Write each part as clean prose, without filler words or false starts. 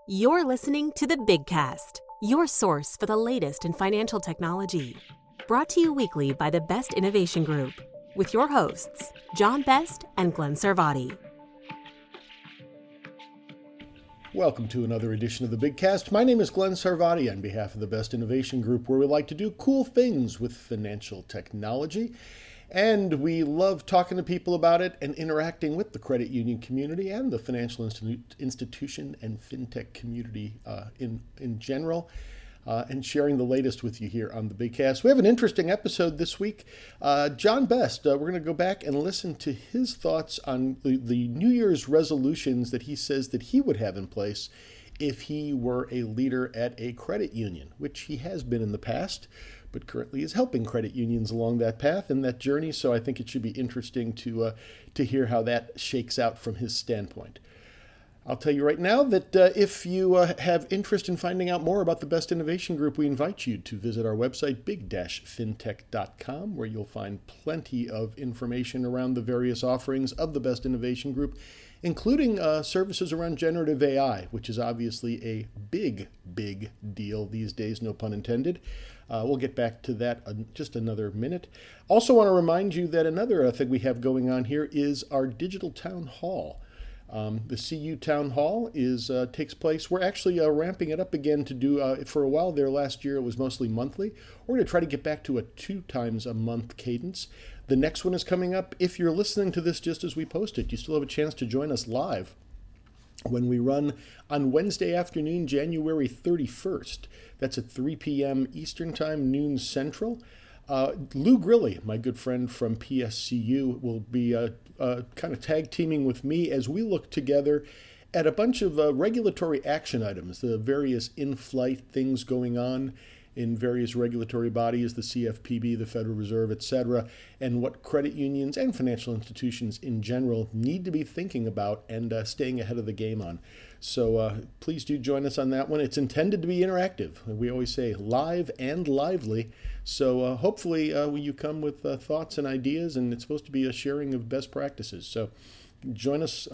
You're listening to the Big Cast, your source for the latest in financial technology. Brought to you weekly by the Best Innovation Group, with your hosts, John Best and Glenn Sarvati. Welcome to another edition of the Big Cast. My name is Glenn Sarvati on behalf of the Best Innovation Group, where we like to do cool things with financial technology. And we love talking to people about it and interacting with the credit union community and the financial institution and fintech community in general, and sharing the latest with you here on the Big Cast. We have an interesting episode this week. John Best, we're going to go back and listen to his thoughts on the New Year's resolutions that he says that he would have in place if he were a leader at a credit union, which he has been in the past, but currently is helping credit unions along that path and that journey. So I think it should be interesting to hear how that shakes out from his standpoint. I'll tell you right now that if you have interest in finding out more about the Best Innovation Group, we invite you to visit our website, big-fintech.com, where you'll find plenty of information around the various offerings of the Best Innovation Group, including services around generative AI, which is obviously a big deal these days, no pun intended. We'll get back to that in just another minute. Also want to remind you that another thing we have going on here is our digital town hall. The CU Town Hall takes place. We're actually ramping it up again to do, for a while there last year, it was mostly monthly. We're going to try to get back to a 2 times a month cadence. The next one is coming up. If you're listening to this just as we post it, you still have a chance to join us live when we run on Wednesday afternoon, January 31st. That's at 3 p.m. Eastern Time, noon Central. Lou Grilly, my good friend from PSCU, will be kind of tag teaming with me as we look together at a bunch of regulatory action items, the various in-flight things going on in various regulatory bodies, the CFPB, the Federal Reserve, etc., and what credit unions and financial institutions in general need to be thinking about and staying ahead of the game on. So please do join us on that one. It's intended to be interactive. We always say live and lively. So hopefully you come with thoughts and ideas, and it's supposed to be a sharing of best practices. So join us,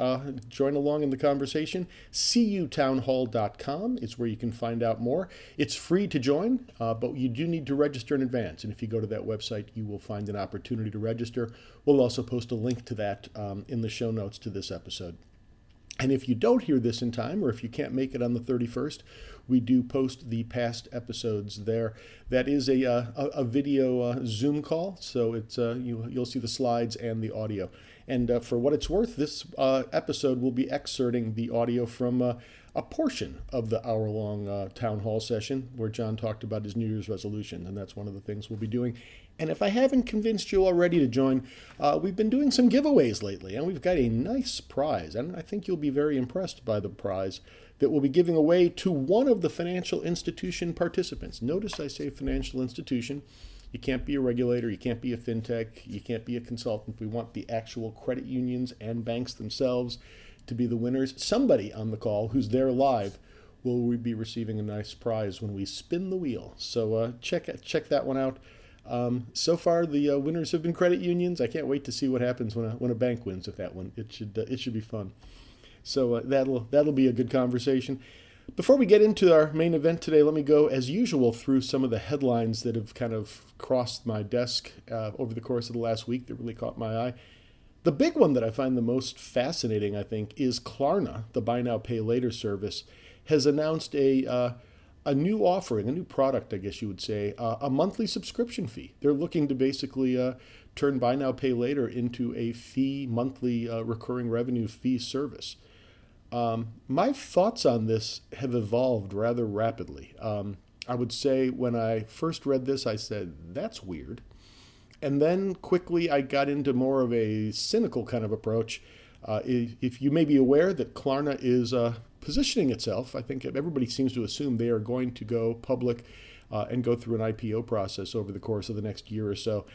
join along in the conversation. cutownhall.com is where you can find out more. It's free to join, but you do need to register in advance. And if you go to that website, you will find an opportunity to register. We'll also post a link to that in the show notes to this episode. And if you don't hear this in time, or if you can't make it on the 31st, we do post the past episodes there. That is a video Zoom call, so it's you'll see the slides and the audio. And for what it's worth, this episode will be excerpting the audio from a portion of the hour-long town hall session where John talked about his New Year's resolution, and that's one of the things we'll be doing. And if I haven't convinced you already to join, we've been doing some giveaways lately, and we've got a nice prize, and I think you'll be very impressed by the prize that we'll be giving away to one of the financial institution participants. Notice I say financial institution. You can't be a regulator, you can't be a fintech, you can't be a consultant. We want the actual credit unions and banks themselves to be the winners. Somebody on the call who's there live will be receiving a nice prize when we spin the wheel. So check that one out. So far, the winners have been credit unions. I can't wait to see what happens when a bank wins with that one. It should be fun. So that'll be a good conversation. Before we get into our main event today, let me go, as usual, through some of the headlines that have kind of crossed my desk over the course of the last week that really caught my eye. The big one that I find the most fascinating, I think, is Klarna, the buy now, pay later service, has announced a new offering, a new product, I guess you would say, a monthly subscription fee. They're looking to basically turn buy now, pay later into a monthly recurring revenue fee service. My thoughts on this have evolved rather rapidly. I would say when I first read this, I said, that's weird. And then quickly I got into more of a cynical kind of approach. If you may be aware that Klarna is positioning itself, I think everybody seems to assume they are going to go public and go through an IPO process over the course of the next year or so.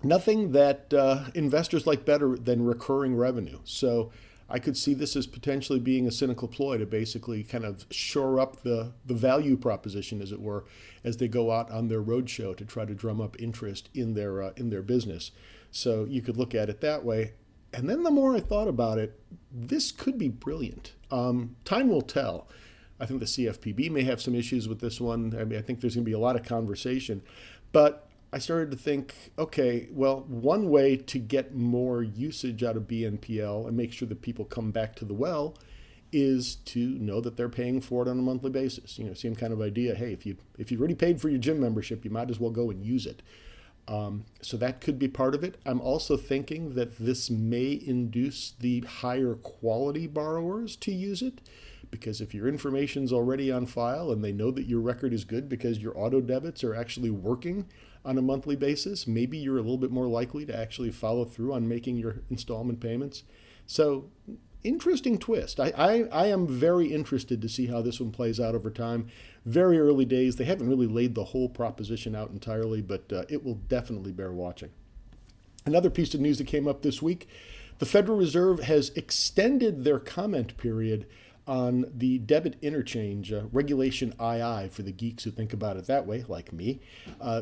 Nothing that investors like better than recurring revenue. So I could see this as potentially being a cynical ploy to basically kind of shore up the value proposition, as it were, as they go out on their roadshow to try to drum up interest in their business. So you could look at it that way. And then the more I thought about it, this could be brilliant. Time will tell. I think the CFPB may have some issues with this one. I mean, I think there's going to be a lot of conversation. But I started to think, okay, well, one way to get more usage out of BNPL and make sure that people come back to the well is to know that they're paying for it on a monthly basis. Same kind of idea. Hey, if you already paid for your gym membership, you might as well go and use it. So that could be part of it. I'm also thinking that this may induce the higher quality borrowers to use it, because if your information's already on file and they know that your record is good because your auto debits are actually working on a monthly basis, maybe you're a little bit more likely to actually follow through on making your installment payments. So interesting twist. I am very interested to see how this one plays out over time. Very early days. They haven't really laid the whole proposition out entirely, but it will definitely bear watching. Another piece of news that came up this week, the Federal Reserve has extended their comment period on the debit interchange, Regulation II for the geeks who think about it that way, like me.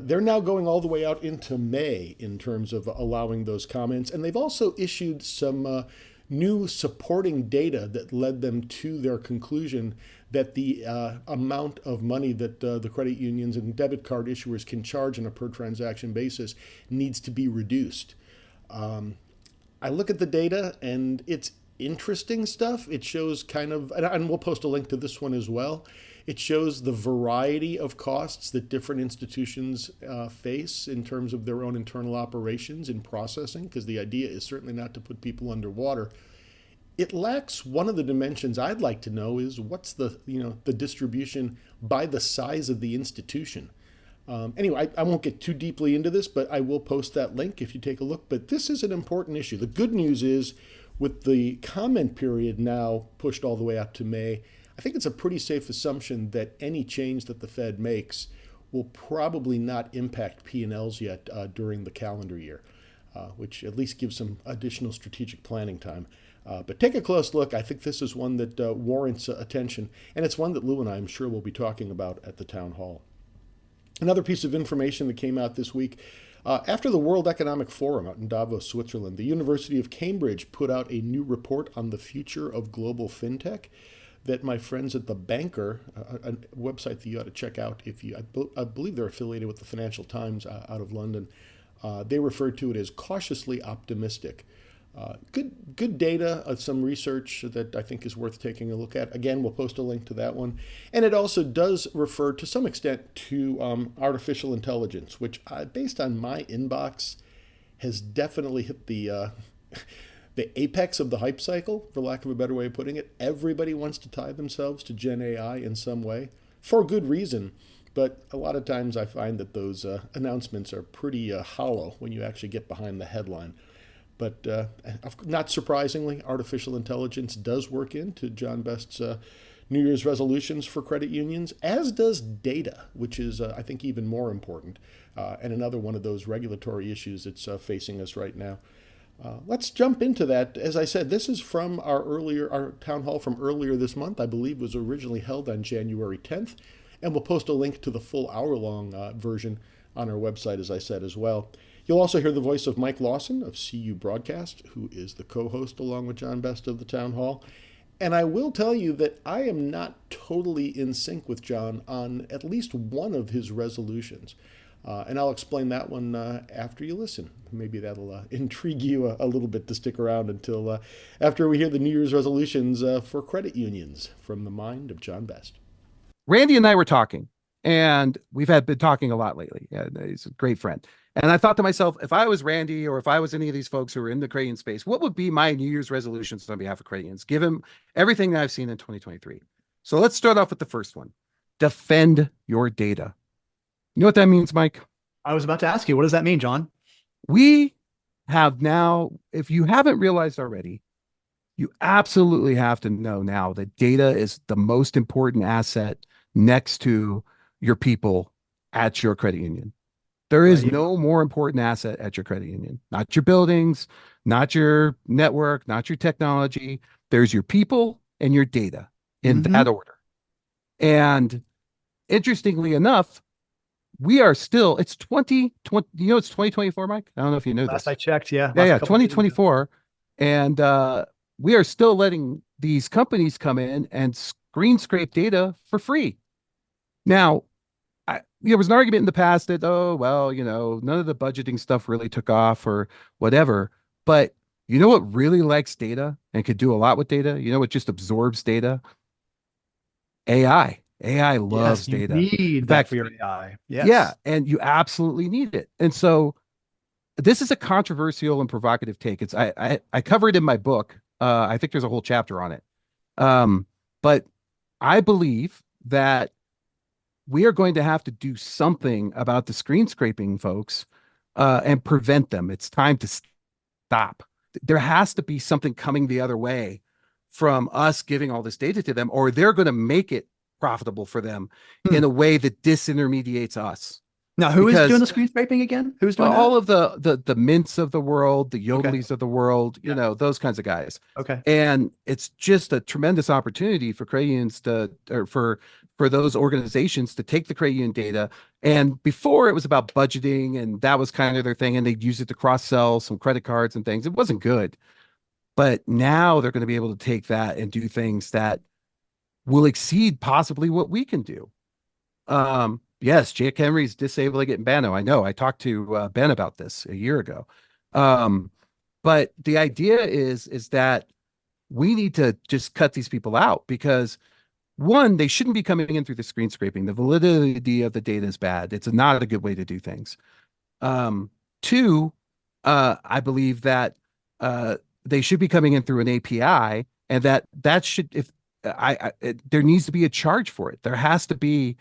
They're now going all the way out into May in terms of allowing those comments. And they've also issued some new supporting data that led them to their conclusion that the amount of money that the credit unions and debit card issuers can charge on a per transaction basis needs to be reduced. I look at the data and it's interesting stuff. It shows kind of, and we'll post a link to this one as well. It shows the variety of costs that different institutions face in terms of their own internal operations in processing, because the idea is certainly not to put people underwater. It lacks one of the dimensions I'd like to know is what's the distribution by the size of the institution. Anyway, I won't get too deeply into this, but I will post that link if you take a look. But this is an important issue. The good news is, with the comment period now pushed all the way up to May, I think it's a pretty safe assumption that any change that the Fed makes will probably not impact P&Ls yet during the calendar year, which at least gives some additional strategic planning time. But take a close look. I think this is one that warrants attention, and it's one that Lou and I, I'm sure, will be talking about at the town hall. Another piece of information that came out this week, after the World Economic Forum out in Davos, Switzerland, the University of Cambridge put out a new report on the future of global fintech that my friends at The Banker, a website that you ought to check out if you, I believe they're affiliated with the Financial Times out of London, they referred to it as cautiously optimistic. Good data, some research that I think is worth taking a look at. Again, we'll post a link to that one. And it also does refer to some extent to artificial intelligence, which based on my inbox has definitely hit the apex of the hype cycle, for lack of a better way of putting it. Everybody wants to tie themselves to Gen AI in some way, for good reason. But a lot of times I find that those announcements are pretty hollow when you actually get behind the headline. But not surprisingly, artificial intelligence does work into John Best's New Year's resolutions for credit unions, as does data, which is, I think, even more important, and another one of those regulatory issues that's facing us right now. Let's jump into that. As I said, this is from our town hall from earlier this month. I believe was originally held on January 10th, and we'll post a link to the full hour-long version on our website, as I said, as well. You'll also hear the voice of Mike Lawson of CU Broadcast, who is the co-host along with John Best of the Town Hall. And I will tell you that I am not totally in sync with John on at least one of his resolutions. And I'll explain that one after you listen. Maybe that'll intrigue you a little bit to stick around until after we hear the New Year's resolutions for credit unions from the mind of John Best. Randy and I were talking, and we've been talking a lot lately. He's a great friend. And I thought to myself, if I was Randy or if I was any of these folks who are in the credit union space, what would be my New Year's resolutions on behalf of credit unions, given everything that I've seen in 2023? So let's start off with the first one. Defend your data. You know what that means, Mike? I was about to ask you, what does that mean, John? We have now, if you haven't realized already, you absolutely have to know now that data is the most important asset next to your people at your credit union. There is no more important asset at your credit union, not your buildings, not your network, not your technology. There's your people and your data in that order. And interestingly enough, we are still, it's 2020, it's 2024, Mike? I don't know if you know Last this. I checked, yeah. Yeah, 2024. And we are still letting these companies come in and screen scrape data for free. Now, there was an argument in the past that, oh, well, none of the budgeting stuff really took off or whatever. But you know what really likes data and could do a lot with data? You know what just absorbs data? AI. AI loves Yes, you data. need In that fact, for your AI. Yes. yeah, and you absolutely need it. And so this is a controversial and provocative take. It's I cover it in my book. I think there's a whole chapter on it. But I believe that we are going to have to do something about the screen scraping folks and prevent them. It's time to stop. There has to be something coming the other way from us giving all this data to them, or they're going to make it profitable for them in a way that disintermediates us. Now, who is Because doing the screen scraping again? Who's doing all that? of the Mints of the world, the Yodleys of the world, those kinds of guys. Okay. And it's just a tremendous opportunity for credit unions for those organizations to take the credit union data. And before it was about budgeting, and that was kind of their thing, and they'd use it to cross sell some credit cards and things. It wasn't good. But now they're going to be able to take that and do things that will exceed possibly what we can do. Yes, Jack Henry's disabling it in Banno. I know. I talked to Ben about this a year ago. But the idea is that we need to just cut these people out because one, they shouldn't be coming in through the screen scraping. The validity of the data is bad. It's not a good way to do things. Two, I believe that they should be coming in through an API, and that should, if there needs to be a charge for it. There has to be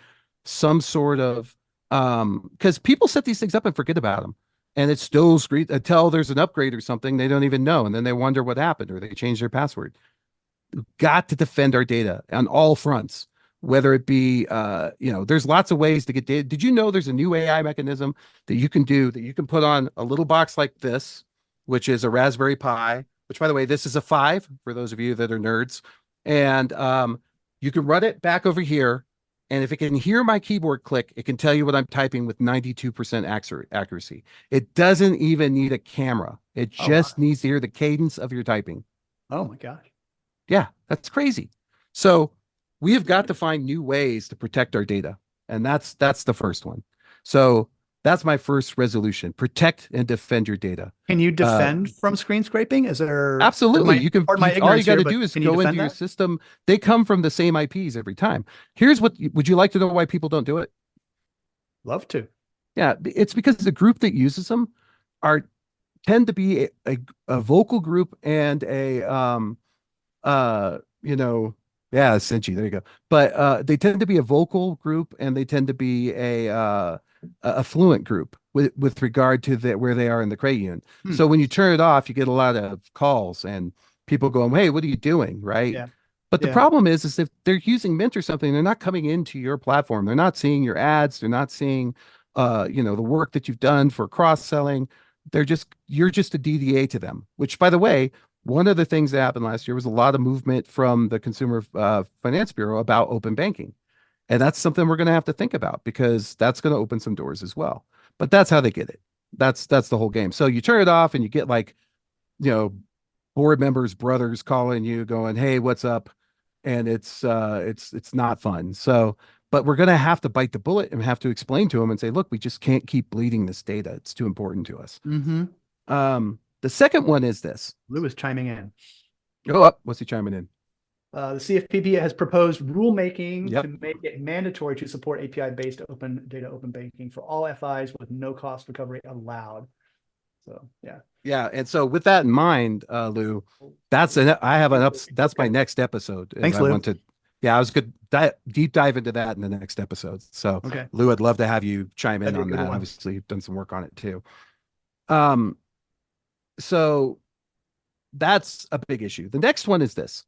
some sort of because people set these things up and forget about them, and it's still screen until there's an upgrade or something they don't even know, and then they wonder what happened or they change their password. We've got to defend our data on all fronts, whether it be there's lots of ways to get data. Did you know there's a new AI mechanism that you can do that you can put on a little box like this, which is a Raspberry Pi, which by the way, this is a 5 for those of you that are nerds, and you can run it back over here. And if it can hear my keyboard click, it can tell you what I'm typing with 92% accuracy. It doesn't even need a camera. It just needs to hear the cadence of your typing. Oh my gosh. Yeah, that's crazy. So we have got to find new ways to protect our data. And that's the first one. So that's my first resolution. Protect and defend your data. Can you defend from screen scraping? Is there absolutely you can all you got to do is go into your that? system. They come from the same IPs every time. Here's what would you like to know why people don't do it? Love to. Yeah, it's because the group that uses them tend to be a vocal group and a Cinchi, there you go. But they tend to be a vocal group and they tend to be a fluent group with regard to where they are in the credit union. So when you turn it off, you get a lot of calls and people going, "Hey, what are you doing?" Right? Yeah. But the problem is if they're using Mint or something, they're not coming into your platform. They're not seeing your ads. They're not seeing, the work that you've done for cross-selling. You're just a DDA to them. Which, by the way, one of the things that happened last year was a lot of movement from the Consumer Finance Bureau about open banking. And that's something we're going to have to think about because that's going to open some doors as well. But that's how they get it. That's the whole game. So you turn it off and you get board members, brothers calling you going, "Hey, what's up?" And it's not fun. So, but we're going to have to bite the bullet and have to explain to them and say, "Look, we just can't keep bleeding this data. It's too important to us." Mm-hmm. The second one is this. Lou is chiming in. Oh, what's he chiming in? The CFPB has proposed rulemaking to make it mandatory to support API-based open banking for all FIs with no cost recovery allowed. So, yeah. Yeah, and so with that in mind, Lou, that's my next episode. Thanks, Lou. I was good deep dive into that in the next episode. So, Lou, I'd love to have you chime in on that. Obviously, you've done some work on it too. So that's a big issue. The next one is this.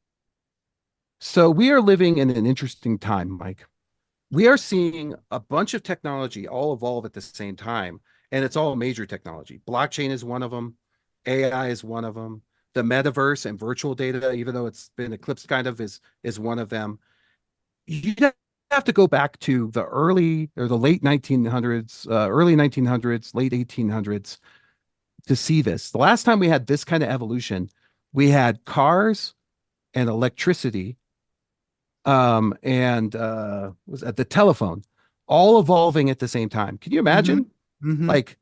So we are living in an interesting time, Mike. We are seeing a bunch of technology all evolve at the same time, and it's all major technology. Blockchain is one of them. AI is one of them. The metaverse and virtual data, even though it's been eclipsed kind of, is one of them. You have to go back to the late 1900s, early 1900s, late 1800s to see this. The last time we had this kind of evolution, we had cars and electricity, and was at the telephone, all evolving at the same time. Can you imagine? Mhm. Like,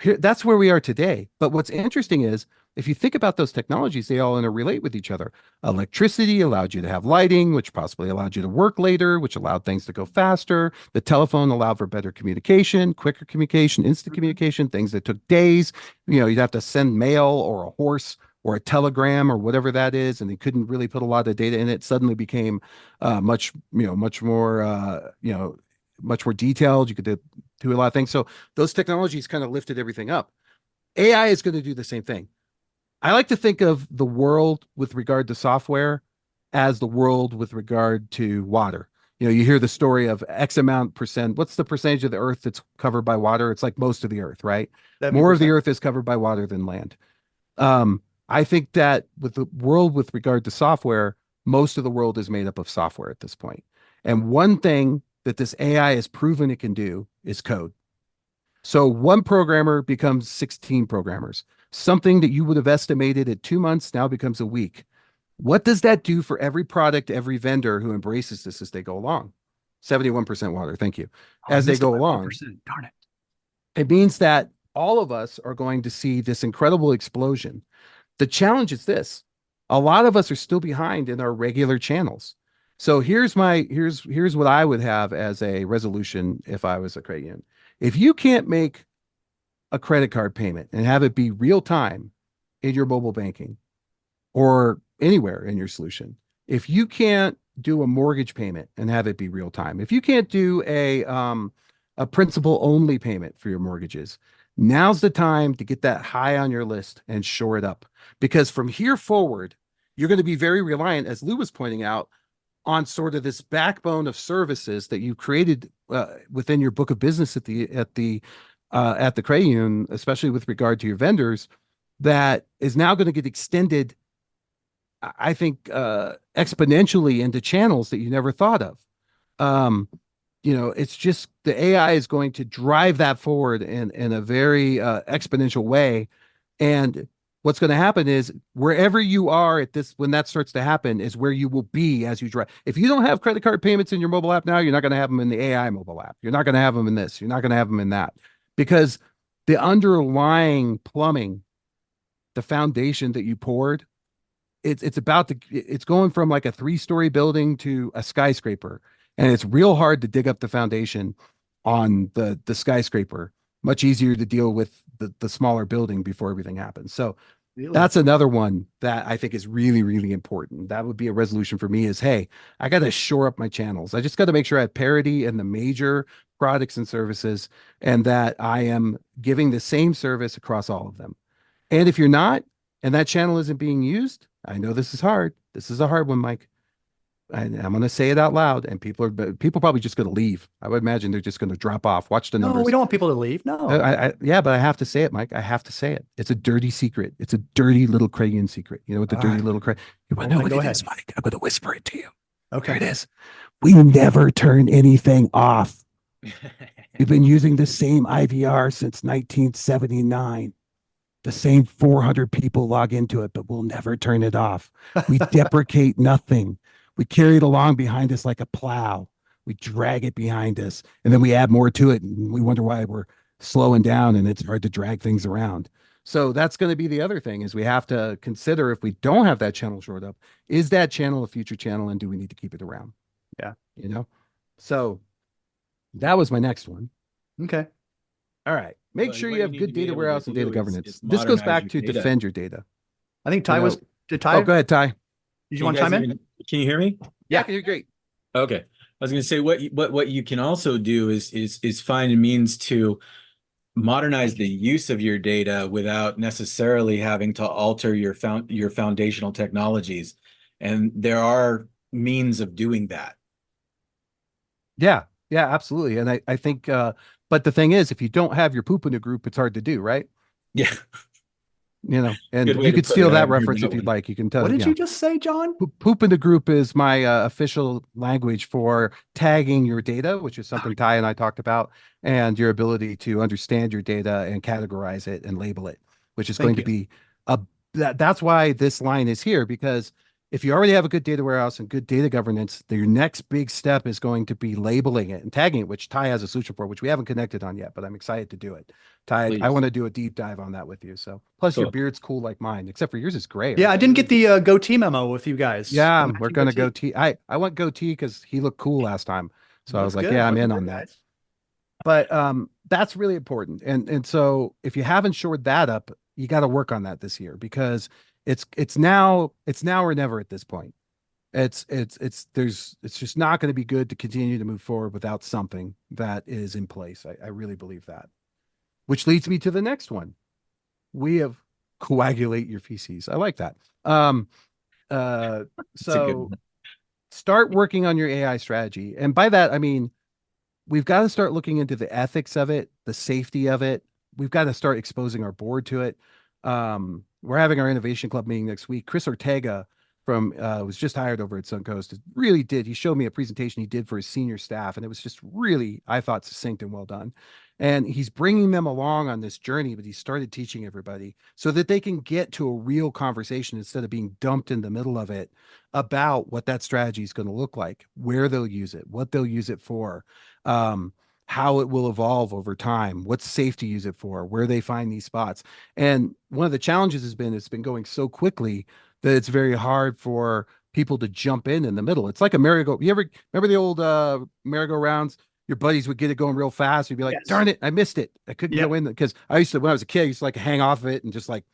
here, that's where we are today. But what's interesting is, if you think about those technologies, they all interrelate with each other. Electricity allowed you to have lighting, which possibly allowed you to work later, which allowed things to go faster. The telephone allowed for better communication, quicker communication, instant communication, things that took days. You know, you'd have to send mail or a horse or a telegram or whatever that is, and they couldn't really put a lot of data in it. Suddenly became much more, much more detailed. You could do a lot of things. So those technologies kind of lifted everything up. AI is going to do the same thing. I like to think of the world with regard to software as the world with regard to water. You know, you hear the story of X amount percent. What's the percentage of the earth that's covered by water? It's like most of the earth, right? 70%. More of the earth is covered by water than land. I think that with the world with regard to software, most of the world is made up of software at this point. And one thing that this AI has proven it can do is code. So one programmer becomes 16 programmers. Something that you would have estimated at 2 months now becomes a week. What does that do for every product, every vendor who embraces this as they go along? 71% water. Thank you. As they go along. Darn it. It means that all of us are going to see this incredible explosion. The challenge is this: a lot of us are still behind in our regular channels. So here's what I would have as a resolution if I was a credit union. If you can't make a credit card payment and have it be real time in your mobile banking or anywhere in your solution, if you can't do a mortgage payment and have it be real time, if you can't do a principal only payment for your mortgages, now's the time to get that high on your list and shore it up. Because from here forward, you're going to be very reliant, as Lou was pointing out, on sort of this backbone of services that you created within your book of business at the credit union, especially with regard to your vendors, that is now going to get extended, I think, exponentially into channels that you never thought of. It's just the AI is going to drive that forward in a very exponential way. And what's going to happen is wherever you are when that starts to happen is where you will be as you drive. If you don't have credit card payments in your mobile app now, you're not going to have them in the AI mobile app. You're not going to have them in this. You're not going to have them in that, because the underlying plumbing, the foundation that you poured, it's going from like a 3-story building to a skyscraper. And it's real hard to dig up the foundation on the skyscraper. Much easier to deal with the smaller building before everything happens. So really, that's another one that I think is really, really important. That would be a resolution for me is, hey, I got to shore up my channels. I just got to make sure I have parity in the major products and services, and that I am giving the same service across all of them. And if you're not, and that channel isn't being used, I know this is hard. This is a hard one, Mike. And I'm going to say it out loud, and people probably just going to leave. I would imagine they're just going to drop off. Watch the numbers. No, we don't want people to leave. No. Yeah, but I have to say it, Mike. I have to say it. It's a dirty secret. It's a dirty little credit union secret. You know what the dirty little credit? You want to know what it is, Mike? I'm going to whisper it to you. Okay. Here it is. We never turn anything off. We've been using the same IVR since 1979. The same 400 people log into it, but we'll never turn it off. We deprecate nothing. We carry it along behind us like a plow. We drag it behind us, and then we add more to it, and we wonder why we're slowing down and it's hard to drag things around. So that's going to be the other thing, is we have to consider, if we don't have that channel shored up, is that channel a future channel, and do we need to keep it around? Yeah. So that was my next one. Okay. All right. Make sure you have good data warehouse and data governance. This goes back to defend your data. I think Ty did Ty? Oh, go ahead, Ty. Did you want to chime in? Can you hear me? Yeah, you're great. Okay. I was going to say what you can also do is find a means to modernize the use of your data without necessarily having to alter your foundational technologies. And there are means of doing that. Yeah, absolutely. And I think, but the thing is, if you don't have your poop in a group, it's hard to do, right? Yeah. And you could steal that reference if you'd like. You can tell. What did you just say, John? Poop in the group is my official language for tagging your data, which is something Ty and I talked about, and your ability to understand your data and categorize it and label it, which is going to be that's why this line is here, because if you already have a good data warehouse and good data governance, your next big step is going to be labeling it and tagging it, which Ty has a solution for, which we haven't connected on yet, but I'm excited to do it. Ty, I Please. want to do a deep dive on that with you. So plus your Cool. beard's cool like mine, except for yours is gray. Yeah, right? I didn't get the goatee memo with you guys. Yeah, The we're matching gonna goatee. I went goatee because he looked cool last time. So I was Looks like, good. yeah, I'm Looking in good, on that. guys. But that's really important. And so if you haven't shored that up, you got to work on that this year, because it's now or never at this point. It's just not going to be good to continue to move forward without something that is in place. I really believe that. Which leads me to the next one. We have coagulate your feces. I like that. It's a good So one. start working on your AI strategy. And by that, I mean, we've got to start looking into the ethics of it, the safety of it. We've got to start exposing our board to it. We're having our innovation club meeting next week. Chris Ortega from was just hired over at Suncoast. It really did. He showed me a presentation he did for his senior staff, and it was just really, I thought, succinct and well done. And he's bringing them along on this journey, but he started teaching everybody so that they can get to a real conversation instead of being dumped in the middle of it about what that strategy is going to look like, where they'll use it, what they'll use it for, how it will evolve over time, what's safe to use it for, where they find these spots. And one of the challenges has been it's been going so quickly that it's very hard for people to jump in the middle. It's like a merry-go. You ever remember the old merry-go-rounds? Your buddies would get it going real fast. You'd be like, Yes. darn it, I missed it. I couldn't Yep. go in because I used to, when I was a kid, I used to like hang off of it and just like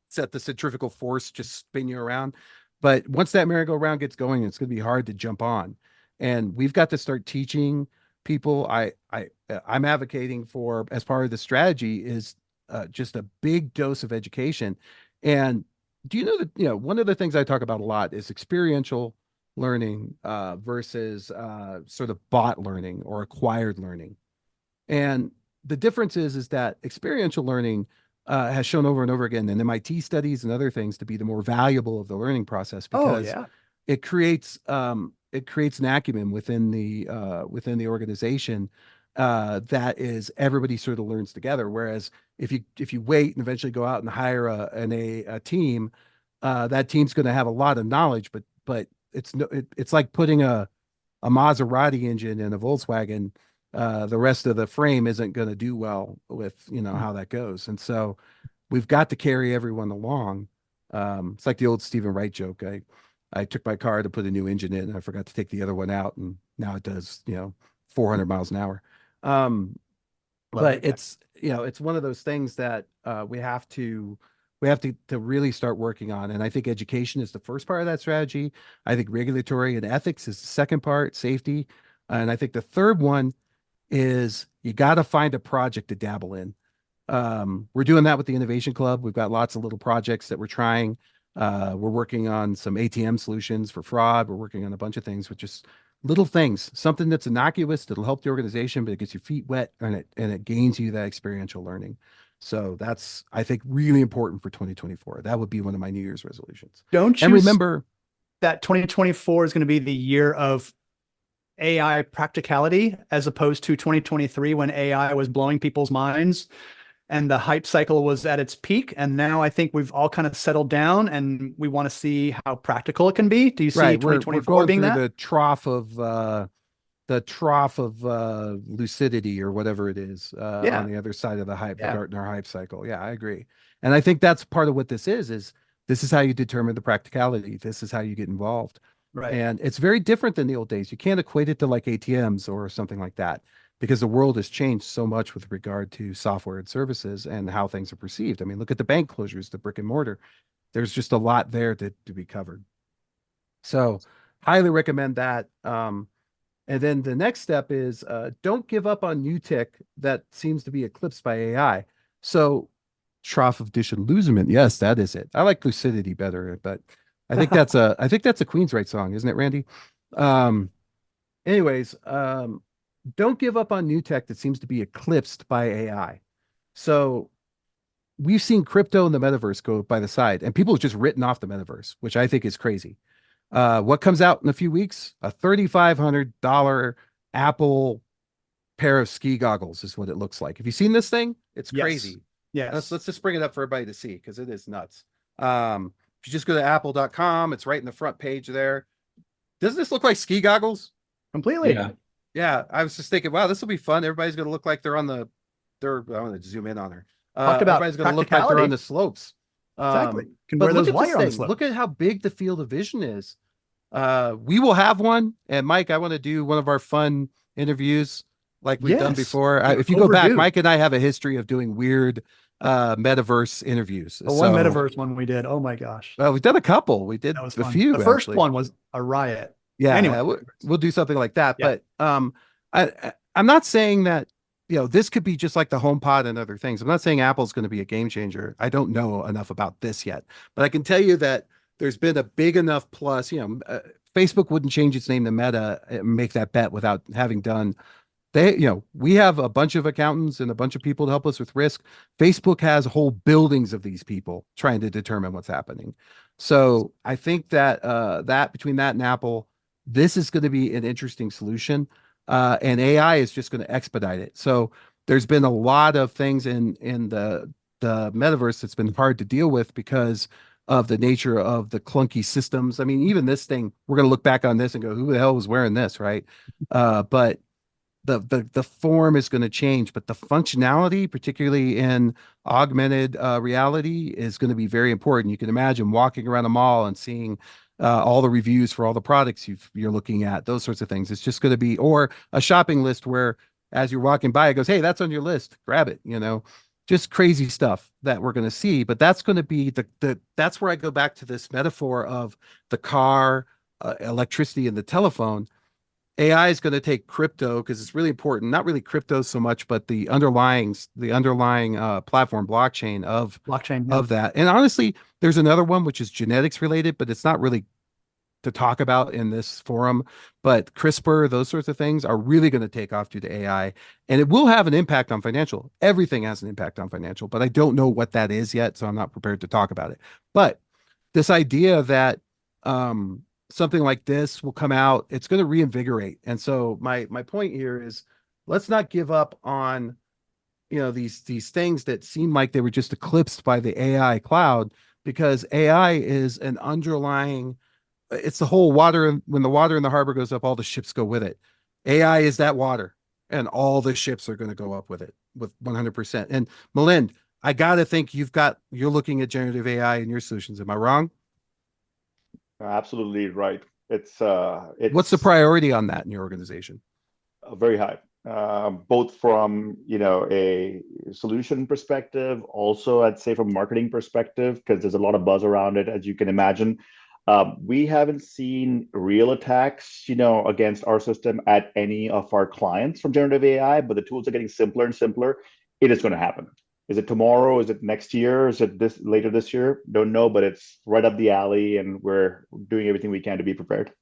set the centrifugal force, just spin you around. But once that merry-go-round gets going, it's going to be hard to jump on. And we've got to start teaching people. I'm advocating for, as part of the strategy, is just a big dose of education. And do you know that, one of the things I talk about a lot is experiential learning versus sort of bot learning or acquired learning. And the difference is that experiential learning has shown over and over again in MIT studies and other things to be the more valuable of the learning process, because it creates an acumen within the organization that is everybody sort of learns together. Whereas if you wait and eventually go out and hire a team, that team's going to have a lot of knowledge, but it's like putting a Maserati engine in a Volkswagen. The rest of the frame isn't going to do well with how that goes, and so we've got to carry everyone along. It's like the old Stephen Wright joke. I took my car to put a new engine in, and I forgot to take the other one out, and now it does 400 miles an hour. But it's one of those things that we have to really start working on. And I think education is the first part of that strategy. I think regulatory and ethics is the second part, safety. And I think the third one is you got to find a project to dabble in. We're doing that with the Innovation Club. We've got lots of little projects that we're trying. We're working on some ATM solutions for fraud. We're working on a bunch of things with just little things, something that's innocuous that'll help the organization, but it gets your feet wet and it gains you that experiential learning. So that's, I think, really important for 2024. That would be one of my New Year's resolutions. Don't you And remember that 2024 is going to be the year of AI practicality, as opposed to 2023 when AI was blowing people's minds and the hype cycle was at its peak. And now I think we've all kind of settled down and we want to see how practical it can be. Do you see 2024 we're going being through that? the trough of lucidity or whatever it is on the other side of the hype, the Gartner hype cycle. Yeah, I agree. And I think that's part of what this is this is how you determine the practicality. This is how you get involved. Right. And it's very different than the old days. You can't equate it to like ATMs or something like that, because the world has changed so much with regard to software and services and how things are perceived. I mean, look at the bank closures, the brick and mortar. There's just a lot there to be covered. So highly recommend that. And then the next step is don't give up on new tech that seems to be eclipsed by AI. So trough of disillusionment. Yes, that is it. I like lucidity better, but I think that's a Queensryche song, isn't it, Randy? Anyways, don't give up on new tech that seems to be eclipsed by AI. So we've seen crypto and the metaverse go by the side, and people have just written off the metaverse, which I think is crazy. What comes out in a few weeks? A $3,500 Apple pair of ski goggles is what it looks like. Have you seen this thing? It's crazy. Yeah. Let's just bring it up for everybody to see, because it is nuts. If you just go to apple.com, it's right in the front page there. Doesn't this look like ski goggles? Completely. Yeah. Yeah, I was just thinking, wow, this will be fun. Everybody's going to look like they're on the, I want to zoom in on her. Talk about Everybody's going to look like they're on practicality. the slopes. Exactly. Can But wear look those at while this you're on the thing. slope. Look at how big the field of vision is. We will have one. And Mike, I want to do one of our fun interviews like we've done Yes. before. They're If you go back, overdue. Mike and I have a history of doing weird metaverse interviews. The one So, metaverse one we did. Oh my gosh. We've done a couple. We did That was a fun. few. The first actually. one was a riot. Yeah, Anyway. we'll do something like that. Yeah. But I'm not saying that, this could be just like the HomePod and other things. I'm not saying Apple's going to be a game changer. I don't know enough about this yet, but I can tell you that there's been a big enough plus. Facebook wouldn't change its name to Meta and make that bet without having done. We have a bunch of accountants and a bunch of people to help us with risk. Facebook has whole buildings of these people trying to determine what's happening. So I think that between that and Apple, this is going to be an interesting solution. And AI is just going to expedite it. So there's been a lot of things in the metaverse that's been hard to deal with because of the nature of the clunky systems. I mean, even this thing, we're going to look back on this and go, who the hell was wearing this, right? But the form is going to change, but the functionality, particularly in augmented reality, is going to be very important. You can imagine walking around a mall and seeing all the reviews for all the products you're looking at, those sorts of things. It's just going to be, or a shopping list where as you're walking by, it goes, hey, that's on your list, grab it, just crazy stuff that we're going to see. But that's going to be that's where I go back to this metaphor of the car, electricity, and the telephone. AI is going to take crypto because it's really important, not really crypto so much, but the underlying platform blockchain of that. And honestly, there's another one which is genetics related, but it's not really to talk about in this forum. But CRISPR, those sorts of things are really going to take off due to AI, and it will have an impact on financial. Everything has an impact on financial, but I don't know what that is yet, so I'm not prepared to talk about it. But this idea that something like this will come out, it's going to reinvigorate. And so my point here is, let's not give up on these things that seem like they were just eclipsed by the AI cloud, because AI is an underlying, it's the whole water. When the water in the harbor goes up, all the ships go with it. AI is that water, and all the ships are going to go up with it with 100%. And Milind, I got to think you're looking at generative AI in your solutions. Am I wrong? Absolutely right. It's what's the priority on that in your organization? Very high, both from a solution perspective, also I'd say from a marketing perspective, because there's a lot of buzz around it, as you can imagine. We haven't seen real attacks, against our system at any of our clients from generative AI, but the tools are getting simpler and simpler. It is going to happen. Is it tomorrow? Is it next year? Is it later this year? Don't know, but it's right up the alley, and we're doing everything we can to be prepared.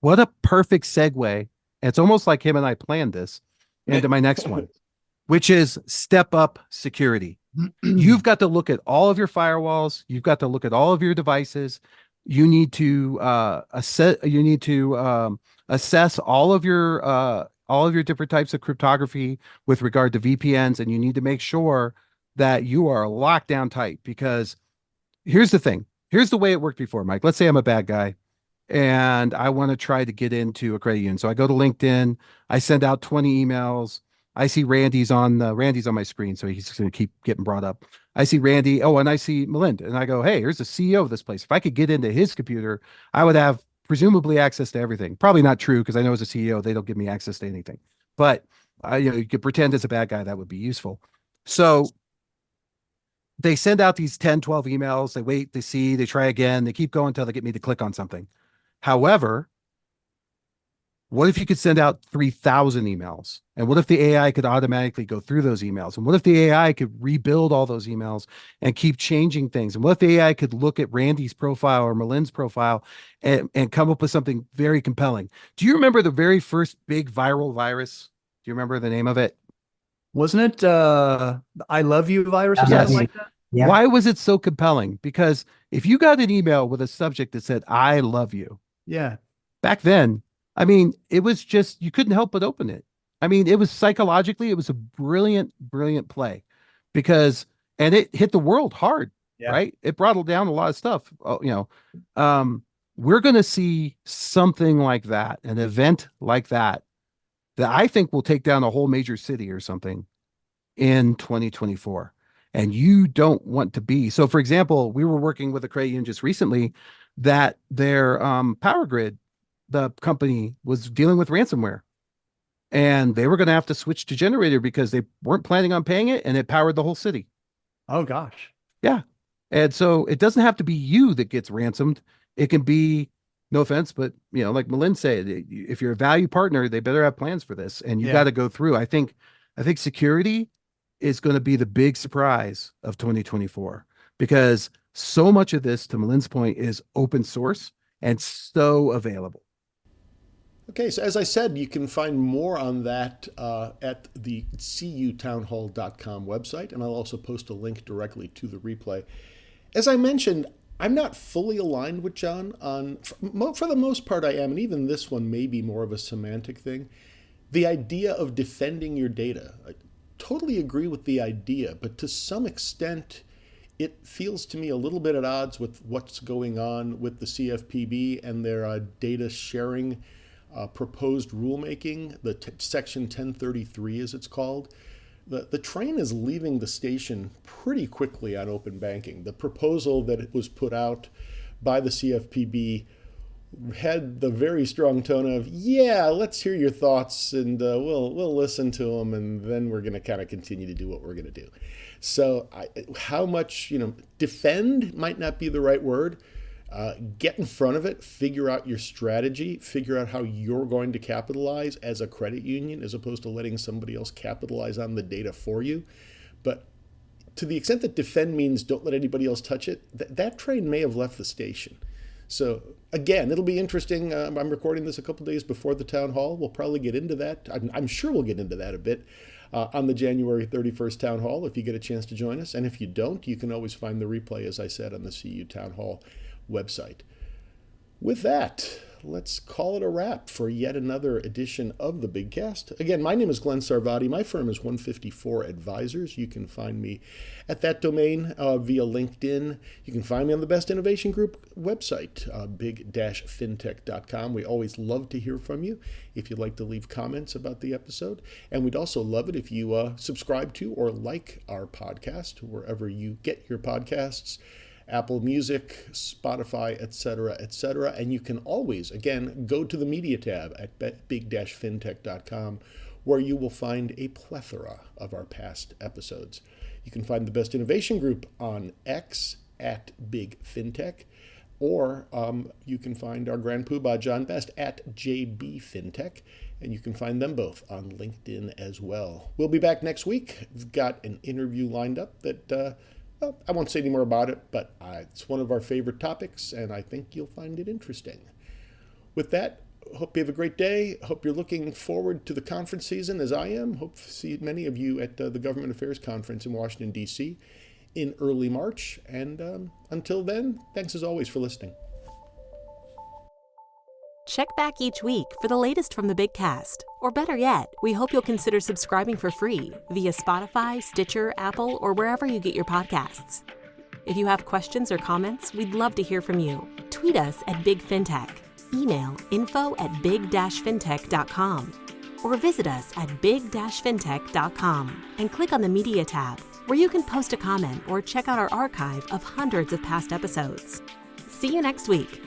What a perfect segue. It's almost like him and I planned this into my next one, which is step up security. You've got to look at all of your firewalls. You've got to look at all of your devices. You need to assess all of your different types of cryptography with regard to VPNs, and you need to make sure that you are locked down tight. Because here's the thing. Here's the way it worked before, Mike. Let's say I'm a bad guy and I want to try to get into a credit union. So I go to LinkedIn, I send out 20 emails. I see Randy's on my screen, so he's going to keep getting brought up. I see Randy. Oh, and I see Milind, and I go, hey, here's the CEO of this place. If I could get into his computer, I would have presumably access to everything. Probably not true, because I know as a CEO, they don't give me access to anything. But you could pretend as a bad guy. That would be useful. So they send out these 10, 12 emails. They wait, they see, they try again. They keep going until they get me to click on something. However, what if you could send out 3,000 emails? And what if the AI could automatically go through those emails? And what if the AI could rebuild all those emails and keep changing things? And what if the AI could look at Randy's profile or Milind's profile and come up with something very compelling? Do you remember the very first big viral virus? Do you remember the name of it? Wasn't it I love you virus or something like that? Yeah. Why was it so compelling? Because if you got an email with a subject that said, I love you, Yeah. back then, I mean, it was just, you couldn't help but open it. I mean, it was psychologically, it was a brilliant, brilliant play, because, and it hit the world hard. Yeah. right? It brought down a lot of stuff. We're going to see something like that, an event like that I think will take down a whole major city or something in 2024. And you don't want to be. So, for example, we were working with a credit union just recently that their power grid, the company, was dealing with ransomware. And they were going to have to switch to generator because they weren't planning on paying it, and it powered the whole city. Oh, gosh. Yeah. And so it doesn't have to be you that gets ransomed. It can be, no offense, but like Milind said, if you're a value partner, they better have plans for this, and you got to go through. I think security is going to be the big surprise of 2024, because so much of this, to Milind's point, is open source and so available. Okay, so as I said, you can find more on that at the cutownhall.com website, and I'll also post a link directly to the replay. As I mentioned, I'm not fully aligned with John on, for the most part I am, and even this one may be more of a semantic thing. The idea of defending your data. I totally agree with the idea, but to some extent, it feels to me a little bit at odds with what's going on with the CFPB and their data sharing proposed rulemaking, the Section 1033 as it's called. The train is leaving the station pretty quickly on open banking. The proposal that it was put out by the CFPB had the very strong tone of, yeah, let's hear your thoughts, and we'll listen to them, and then we're going to kind of continue to do what we're going to do. So how much, defend might not be the right word. Get in front of it, figure out your strategy, figure out how you're going to capitalize as a credit union, as opposed to letting somebody else capitalize on the data for you. But to the extent that defend means don't let anybody else touch it, that train may have left the station. So again, it'll be interesting. I'm recording this a couple days before the town hall. We'll probably get into that. I'm sure we'll get into that a bit on the January 31st town hall if you get a chance to join us. And if you don't, you can always find the replay, as I said, on the CU Town Hall website. With that, let's call it a wrap for yet another edition of the Big Cast. Again, my name is Glenn Sarvati. My firm is 154 Advisors. You can find me at that domain via LinkedIn. You can find me on the Best Innovation Group website, big-fintech.com. We always love to hear from you if you'd like to leave comments about the episode. And we'd also love it if you subscribe to or like our podcast wherever you get your podcasts. Apple Music, Spotify, etc., etc. And you can always, again, go to the media tab at big-fintech.com, where you will find a plethora of our past episodes. You can find the Best Innovation Group on X at Big Fintech, or you can find our Grand Poobah, John Best, at JB Fintech, and you can find them both on LinkedIn as well. We'll be back next week. We've got an interview lined up that I won't say any more about it, but it's one of our favorite topics, and I think you'll find it interesting. With that, hope you have a great day. Hope you're looking forward to the conference season, as I am. Hope to see many of you at the Government Affairs Conference in Washington, D.C. in early March. And until then, thanks as always for listening. Check back each week for the latest from the Big Cast. Or better yet, we hope you'll consider subscribing for free via Spotify, Stitcher, Apple, or wherever you get your podcasts. If you have questions or comments, we'd love to hear from you. Tweet us at Big Fintech, email info@big-fintech.com, or visit us at big-fintech.com and click on the Media tab, where you can post a comment or check out our archive of hundreds of past episodes. See you next week.